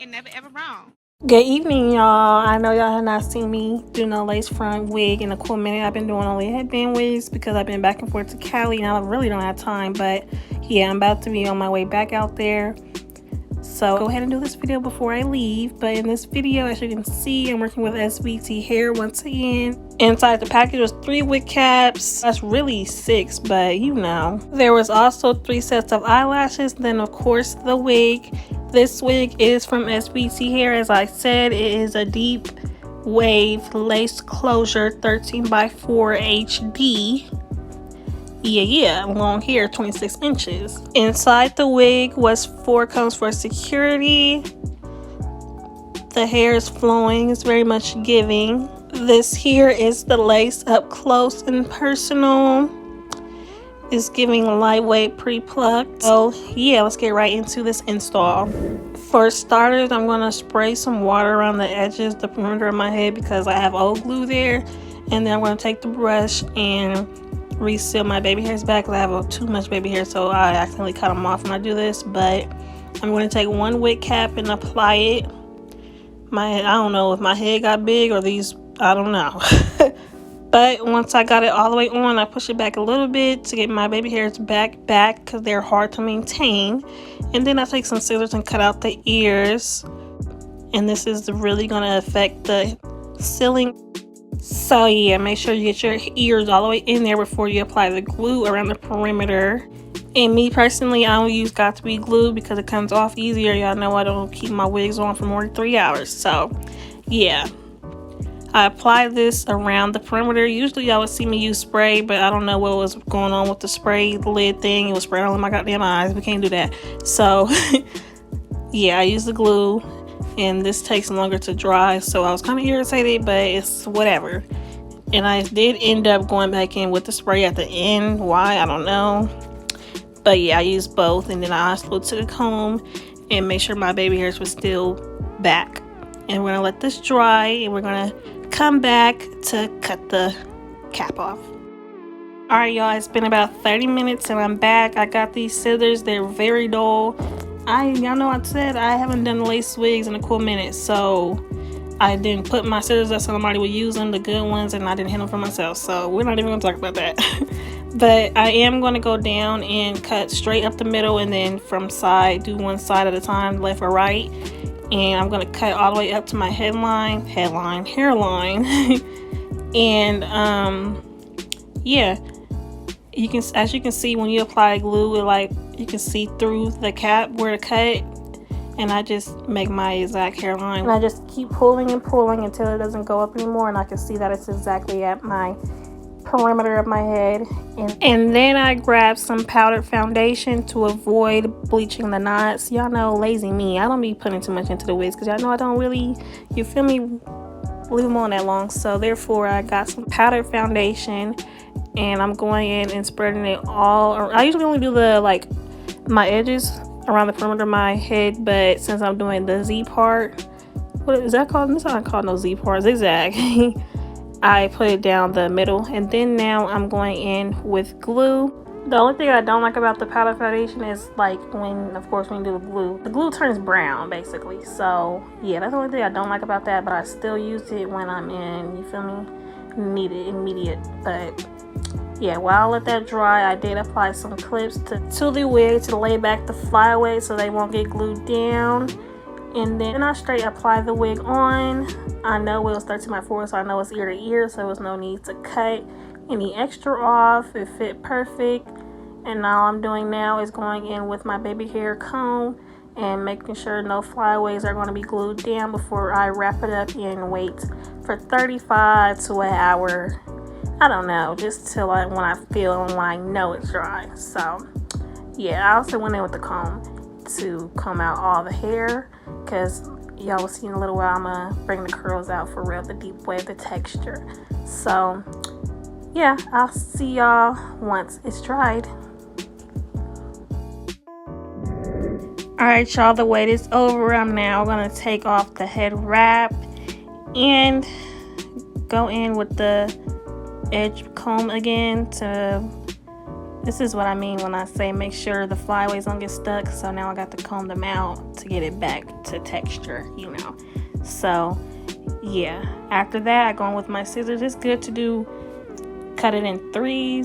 and never ever wrong. Good evening, y'all. I know y'all have not seen me do no lace front wig in a cool minute. I've been doing only headband wigs because I've been back and forth to Cali and I really don't have time. But yeah, I'm about to be on my way back out there. So go ahead and do this video before I leave. But in this video, as you can see, I'm working with SvtHair once again. Inside the package was 3 wig caps. That's really 6, but you know. There was also 3 sets of eyelashes. Then of course the wig. This wig is from SvtHair. As I said, it is a deep wave lace closure 13x4 HD. Yeah, long hair, 26 inches. Inside the wig was 4 combs for security. The hair is flowing, it's very much giving. This here is the lace up close and personal. It's giving lightweight pre-plucked. So yeah, let's get right into this install. For starters, I'm gonna spray some water around the edges, the perimeter of my head, because I have old glue there. And then I'm gonna take the brush and reseal my baby hairs back because I have too much baby hair, so I accidentally cut them off when I do this. But I'm going to take 1 wig cap and apply it. I don't know if my head got big or these, I don't know. But once I got it all the way on, I push it back a little bit to get my baby hairs back because they're hard to maintain. And then I take some scissors and cut out the ears, and this is really going to affect the sealing. So yeah, make sure you get your ears all the way in there before you apply the glue around the perimeter. And me personally, I don't use got2b glue because it comes off easier. Y'all know I don't keep my wigs on for more than 3 hours. So yeah, I apply this around the perimeter. Usually y'all would see me use spray, but I don't know what was going on with the spray lid thing. It was spraying all in my goddamn eyes. We can't do that. So yeah, I use the glue. And this takes longer to dry, so I was kind of irritated, but it's whatever. And I did end up going back in with the spray at the end. Why? I don't know. But yeah, I used both, and then I also took a comb and made sure my baby hairs were still back. And we're gonna let this dry, and we're gonna come back to cut the cap off. Alright y'all, it's been about 30 minutes and I'm back. I got these scissors, they're very dull. Y'all know I said I haven't done lace wigs in a cool minute, so I didn't put my scissors that somebody would use them, the good ones, and I didn't hit them for myself, so we're not even going to talk about that. But I am going to go down and cut straight up the middle, and then from side, do one side at a time, left or right. And I'm going to cut all the way up to my hairline, and yeah, as you can see, when you apply glue, you can see through the cap where to cut, and I just make my exact hairline, and I just keep pulling and pulling until it doesn't go up anymore, and I can see that it's exactly at my perimeter of my head. And then I grab some powdered foundation to avoid bleaching the knots. Y'all know, lazy me, I don't be putting too much into the wigs because y'all know I don't really, you feel me, leave them on that long. So therefore I got some powdered foundation, and I'm going in and spreading it all around. I usually only do the my edges around the perimeter of my head, but since I'm doing the Z part, what is that called? It's not called no Z part, zigzag. I put it down the middle, and then now I'm going in with glue. The only thing I don't like about the powder foundation is when you do the glue turns brown basically. So yeah, that's the only thing I don't like about that, but I still use it when I'm in, you feel me, need it immediate. But yeah, while I let that dry, I did apply some clips to the wig to lay back the flyaways so they won't get glued down. And then I straight apply the wig on. I know it was 13x4, so I know it's ear to ear, so there was no need to cut any extra off. It fit perfect. And all I'm doing now is going in with my baby hair comb and making sure no flyaways are going to be glued down before I wrap it up and wait for 35 to an hour. I don't know, just till when I feel and when I know it's dry. So yeah, I also went in with the comb to comb out all the hair, because y'all will see in a little while I'm gonna bring the curls out for real, the deep wave, the texture. So yeah, I'll see y'all once it's dried. Alright y'all, the wait is over. I'm now gonna take off the head wrap and go in with the edge comb again to This is what I mean when I say make sure the flyaways don't get stuck. So now I got to comb them out to get it back to texture, you know. So yeah, after that I go in with my scissors. It's good to cut it in three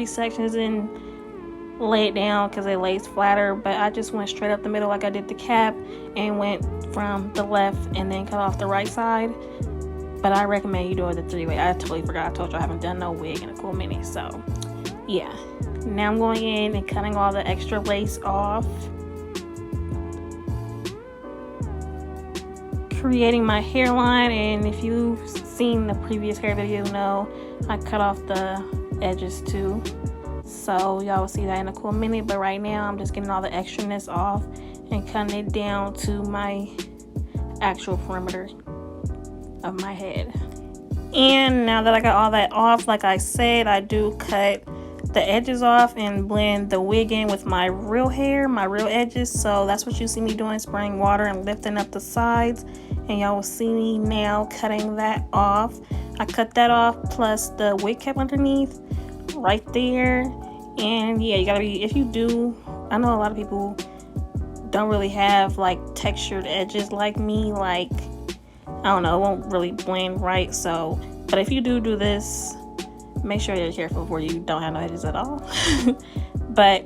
sections and lay it down because it lays flatter, but I just went straight up the middle like I did the cap and went from the left and then cut off the right side. But I recommend you do it the 3-way. I totally forgot. I told you I haven't done no wig in a cool minute. So yeah, now I'm going in and cutting all the extra lace off, creating my hairline. And if you've seen the previous hair video, you know I cut off the edges too, so y'all will see that in a cool minute. But right now I'm just getting all the extraness off and cutting it down to my actual perimeter of my head. And now that I got all that off, like I said, I do cut the edges off and blend the wig in with my real hair, my real edges. So that's what you see me doing, spraying water and lifting up the sides. And y'all will see me now cutting that off. I cut that off plus the wig cap underneath right there. And yeah, you gotta be, if you do, I know a lot of people don't really have like textured edges like me, like I don't know, it won't really blend right. So, but if you do this, make sure you're careful before you don't have no edges at all. But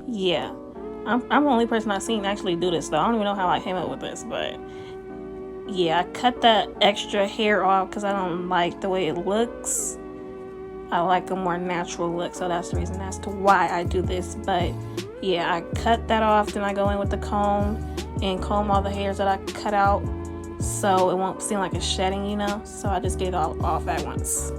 yeah, I'm the only person I've seen actually do this though. I don't even know how I came up with this, but yeah, I cut the extra hair off because I don't like the way it looks. I like a more natural look, so that's the reason as to why I do this. But yeah, I cut that off, then I go in with the comb and comb all the hairs that I cut out so it won't seem like it's shedding, you know. So I just get it all off at once.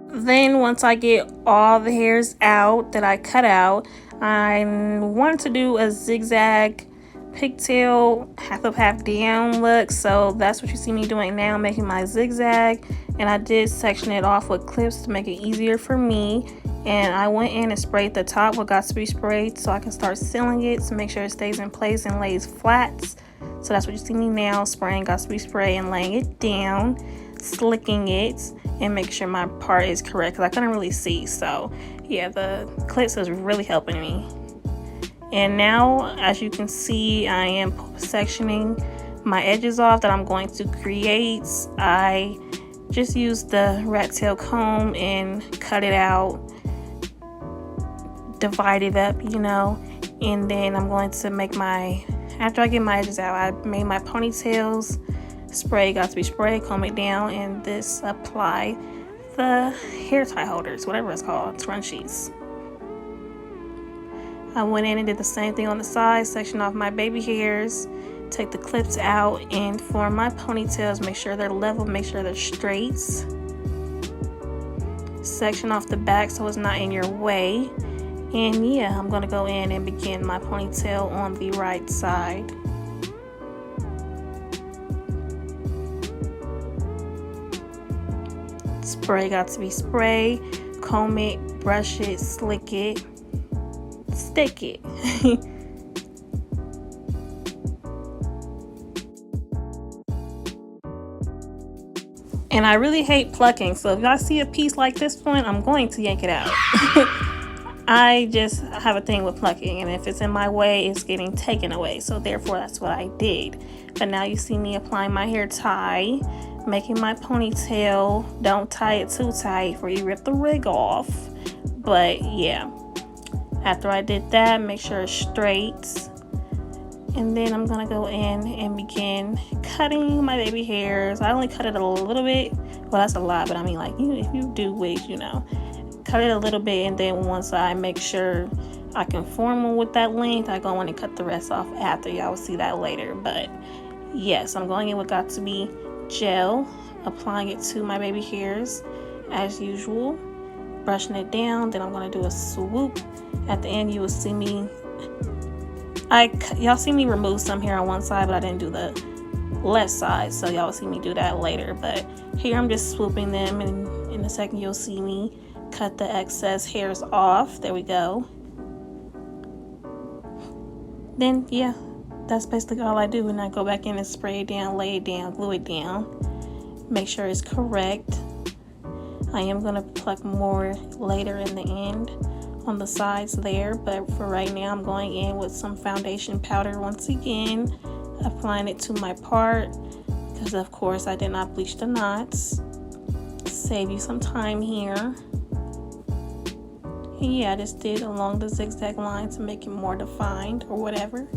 Then once I get all the hairs out that I cut out, I wanted to do a zigzag pigtail half up half down look, so that's what you see me doing now, making my zigzag. And I did section it off with clips to make it easier for me, and I went in and sprayed the top with got-to-be sprayed so I can start sealing it to make sure it stays in place and lays flat. So that's what you see me now, spraying got-to-be spray and laying it down, slicking it, and make sure my part is correct because I couldn't really see. So yeah, the clips is really helping me. And now, as you can see, I am sectioning my edges off that I'm going to create. I just used the rat tail comb and cut it out, divide it up, you know. And then I'm going to make my, after I get my edges out, I made my ponytails, spray, got-to-be spray, comb it down, and this apply the hair tie holders, whatever it's called, scrunchies. I went in and did the same thing on the side, section off my baby hairs, take the clips out, and for my ponytails, make sure they're level, make sure they're straight. Section off the back so it's not in your way. And yeah, I'm gonna go in and begin my ponytail on the right side. Spray, got-to-be spray, comb it, brush it, slick it, stick it. And I really hate plucking, so if y'all see a piece like this one, I'm going to yank it out. I just have a thing with plucking, and if it's in my way, it's getting taken away, so therefore that's what I did. But now you see me applying my hair tie, making my ponytail. Don't tie it too tight before you rip the wig off. But yeah, after I did that, make sure it's straight. And then I'm gonna go in and begin cutting my baby hairs. I only cut it a little bit. Well, that's a lot, but I mean, like, if you do wigs, you know, cut it a little bit, and then once I make sure I conform with that length, I go in and cut the rest off after. Y'all will see that later. But yes, I'm going in with got-to-be gel, applying it to my baby hairs as usual, brushing it down. Then I'm going to do a swoop. At the end, you will see me, y'all see me remove some hair on one side, but I didn't do the left side, so y'all will see me do that later. But here I'm just swooping them, and in a second you'll see me cut the excess hairs off. There we go. Then yeah, that's basically all I do. And I go back in and spray it down, lay it down, glue it down, make sure it's correct. I am going to pluck more later in the end on the sides there, but for right now I'm going in with some foundation powder once again, applying it to my part because of course I did not bleach the knots. Save you some time here. And yeah, I just did along the zigzag line to make it more defined or whatever.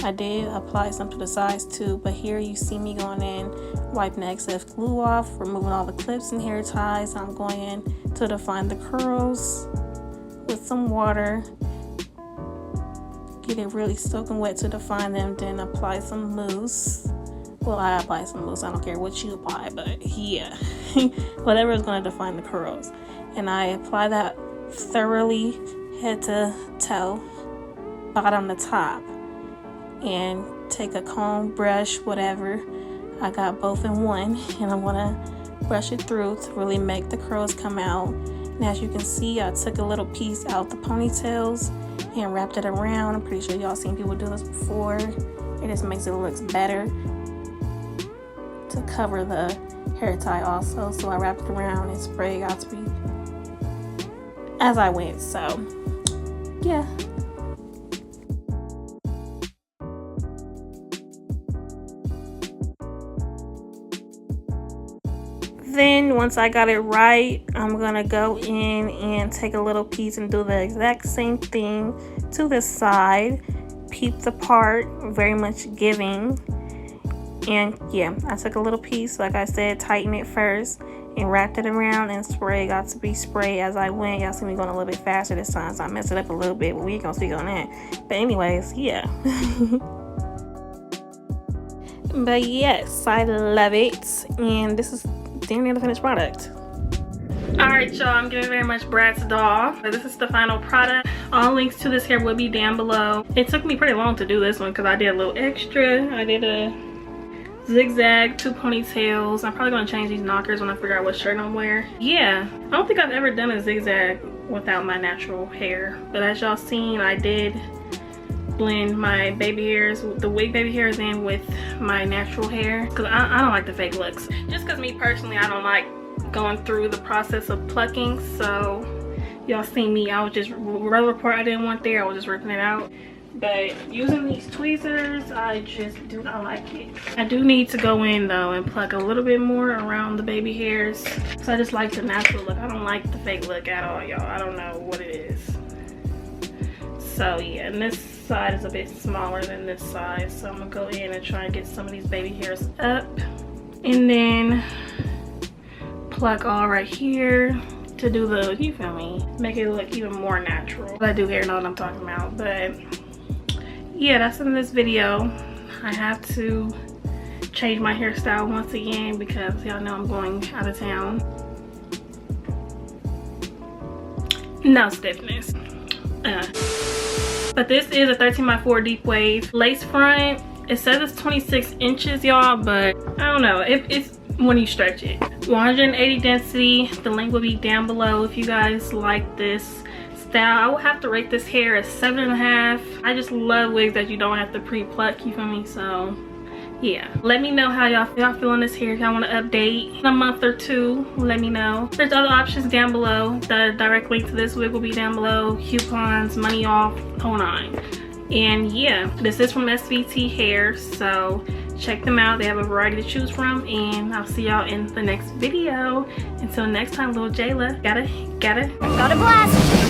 I did apply some to the sides too, but here you see me going in, wiping the excess glue off, removing all the clips and hair ties. I'm going in to define the curls with some water. Get it really soaking wet to define them, then apply some mousse. Well, I apply some mousse, I don't care what you apply, but yeah, whatever is going to define the curls. And I apply that thoroughly head to toe, bottom to top, and take a comb, brush, whatever. I got both in one, and I'm gonna brush it through to really make the curls come out. And as you can see, I took a little piece out the ponytails and wrapped it around. I'm pretty sure y'all seen people do this before. It just makes it look better to cover the hair tie also. So I wrapped it around and sprayed 𝐁𝐿 as I went. So yeah. Then once I got it right, I'm gonna go in and take a little piece and do the exact same thing to the side. Peep the part, very much giving. And yeah, I took a little piece, like I said, tighten it first and wrapped it around and spray. 𝐁𝐿 spray as I went. Y'all see me going a little bit faster this time, so I messed it up a little bit, but we ain't gonna speak on that. But anyways, yeah. But yes, I love it, and this is damn near the finished product. Alright y'all, I'm giving very much Brad's doll. This is the final product. All links to this hair will be down below. It took me pretty long to do this one because I did a little extra. I did a zigzag, 2 ponytails. I'm probably going to change these knockers when I figure out what shirt I'm wearing. Yeah, I don't think I've ever done a zigzag without my natural hair. But as y'all seen, I did blend my baby hairs, the wig baby hairs in with my natural hair because I don't like the fake looks. Just because me personally, I don't like going through the process of plucking. So y'all see me, I was just whatever part I didn't want there, I was just ripping it out. But using these tweezers, I just do not like it. I do need to go in though and pluck a little bit more around the baby hairs. So I just like the natural look. I don't like the fake look at all, y'all. I don't know what it is. So yeah, and this side is a bit smaller than this side, so I'm gonna go in and try and get some of these baby hairs up and then pluck all right here to do the, you feel me, make it look even more natural. I do hair, know what I'm talking about. But yeah, that's in this video. I have to change my hairstyle once again because y'all know I'm going out of town. No stiffness. But this is a 13x4 deep wave lace front. It says it's 26 inches, y'all, but I don't know. It's when you stretch it. 180 density. The link will be down below if you guys like this style. I will have to rate this hair as 7.5. I just love wigs that you don't have to pre-pluck, you feel me? So yeah, let me know how y'all feel on this hair. If y'all want to update in a month or two, let me know. There's other options down below. The direct link to this wig will be down below. Coupons, money off, whole nine. And yeah, this is from SvtHair, so check them out. They have a variety to choose from, and I'll see y'all in the next video. Until next time, little Jayla, gotta blast.